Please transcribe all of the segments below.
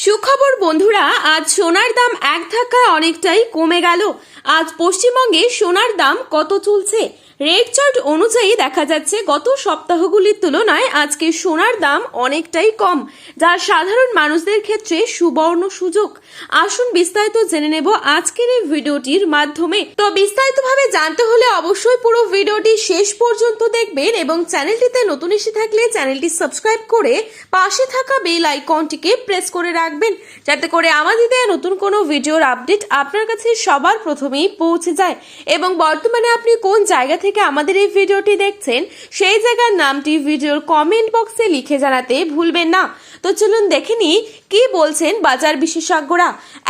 সুখবর বন্ধুরা, আজ সোনার দাম এক ধাক্কায় অনেকটাই কমে গেল। আজ পশ্চিমবঙ্গে সোনার দাম কত চলছে? রেট চার্ট অনুযায়ী দেখা যাচ্ছে গত সপ্তাহগুলির তুলনায় আজকে সোনার দাম অনেকটাই কম, যা সাধারণ মানুষদের ক্ষেত্রে সুবর্ণ সুযোগ। আসুন বিস্তারিত জেনে নেব আজকের এই ভিডিওটির মাধ্যমে। তো বিস্তারিতভাবে জানতে হলে অবশ্যই পুরো ভিডিওটি শেষ পর্যন্ত দেখবেন এবং চ্যানেলটিতে নতুন এসে থাকলে চ্যানেলটি সাবস্ক্রাইব করে পাশে থাকা বেল আইকনটিকে প্রেস করে রাখবেন, যাতে করে আমাদের দেওয়া নতুন কোনো ভিডিওর আপডেট আপনার কাছে সবার প্রথমেই পৌঁছে যায়। এবং বর্তমানে আপনি কোন জায়গা থেকে আমাদের এই ভিডিওটি দেখছেন সেই জায়গার নামটি ভিডিওর কমেন্ট বক্সে লিখে জানাতে ভুলবেন না। তো চলুন দেখে নিই কি বলছেন বাজার বিশেষজ্ঞরা।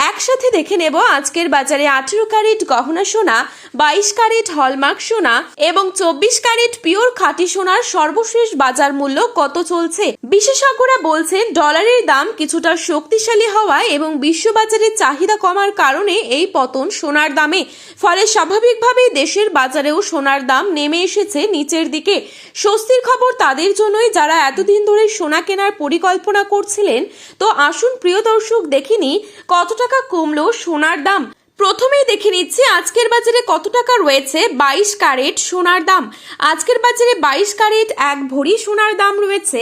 একসাথে দেখে নেব আজকের বাজারে 18 ক্যারেট গহনা সোনা, 22 ক্যারেট হলমার্ক সোনা এবং 24 ক্যারেট পিওর খাঁটি সোনার সর্বশেষ বাজার মূল্য কত চলছে। বিশেষজ্ঞরা বলছেন ডলারের দাম কিছুটা শক্তিশালী হওয়ায় এবং বিশ্ববাজারে চাহিদা কমার কারণে এই পতন সোনার দামে। ফলে স্বাভাবিকভাবেই দেশের বাজারেও সোনার দাম নেমে এসেছে নিচের দিকে। স্বস্তির খবর তাদের জন্যই যারা এতদিন ধরে সোনা কেনার পরিকল্পনা করছিলেন। তো আসুন প্রিয় দর্শক দেখিনি কত টাকা কমলো সোনার দাম। প্রথমেই দেখে নিচ্ছি আজকের বাজারে কত টাকা রয়েছে 22 ক্যারেট সোনার দাম। আজকের বাজারে 22 ক্যারেট এক ভরি সোনার দাম রয়েছে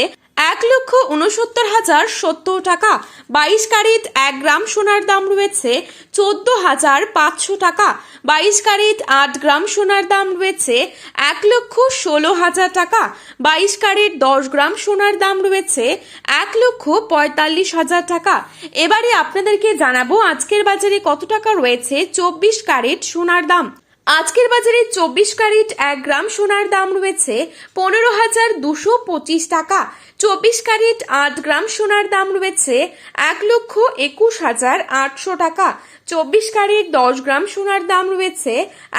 1,69,070 টাকা। 22 ক্যারেট 1 গ্রাম সোনার দাম রয়েছে 14,500 টাকা। 22 ক্যারেট 8 গ্রাম সোনার দাম রয়েছে 1,16,000 টাকা। 22 ক্যারেট 10 গ্রাম সোনার দাম রয়েছে 1,45,000 টাকা। এবারে আপনাদেরকে জানাবো আজকের বাজারে কত টাকা রয়েছে 24 ক্যারেট সোনার দাম। আজকের বাজারে 24 ক্যারেট 1 গ্রাম সোনার দাম রয়েছে 15,225 টাকা। 24 ক্যারেট 8 গ্রাম সোনার দাম রয়েছে 1,21,800 টাকা। 24 ক্যারেট 10 গ্রাম সোনার দাম রয়েছে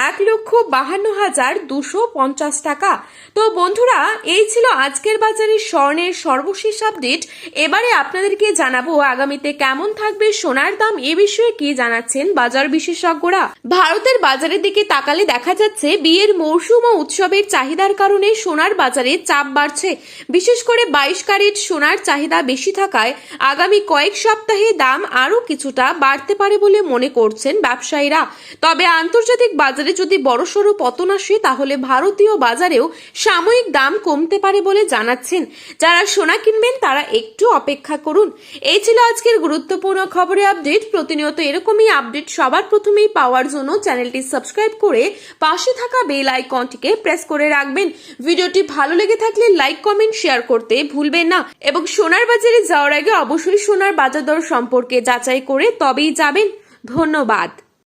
1,52,250 টাকা। তো বন্ধুরা, এই ছিল আজকের বাজারে স্বর্ণের সর্বশেষ আপডেট। এবারে আপনাদেরকে জানাবো আগামীতে কেমন থাকবে সোনার দাম, এ বিষয়ে কি জানাচ্ছেন বাজার বিশেষজ্ঞরা। ভারতের বাজারের দিকে তাকালে দেখা যাচ্ছে বিয়ের মৌসুম ও উৎসবের চাহিদার কারণে সোনার বাজারে চাপ বাড়ছে। বিশেষ করে 22 ক্যারেট সোনার চাহিদা বেশি থাকায় আগামী কয়েক সপ্তাহে দাম আরো কিছুটা বাড়তে পারে বলে মনে করছেন ব্যবসায়ীরা। তবে আন্তর্জাতিক বাজারে যদি বড়সড় পতন আসে তাহলে ভারতীয় বাজারেও সাময়িক দাম কমতে পারে বলে জানাচ্ছেন। যারা সোনা কিনবেন তারা একটু অপেক্ষা করুন। এই ছিল আজকের গুরুত্বপূর্ণ খবরের আপডেট। প্রতিনিয়ত এরকমই আপডেট সবার প্রথমেই পাওয়ার জন্য চ্যানেলটি সাবস্ক্রাইব করে পাশে থাকা বেল আইকনটিকে প্রেস করে রাখবেন। ভিডিওটি ভালো লেগে থাকলে লাইক, কমেন্ট, শেয়ার করতে ভুলবেন না এবং সোনার বাজারে যাওয়ার আগে অবশ্যই সোনার বাজার দর সম্পর্কে যাচাই করে তবেই যাবেন। ধন্যবাদ।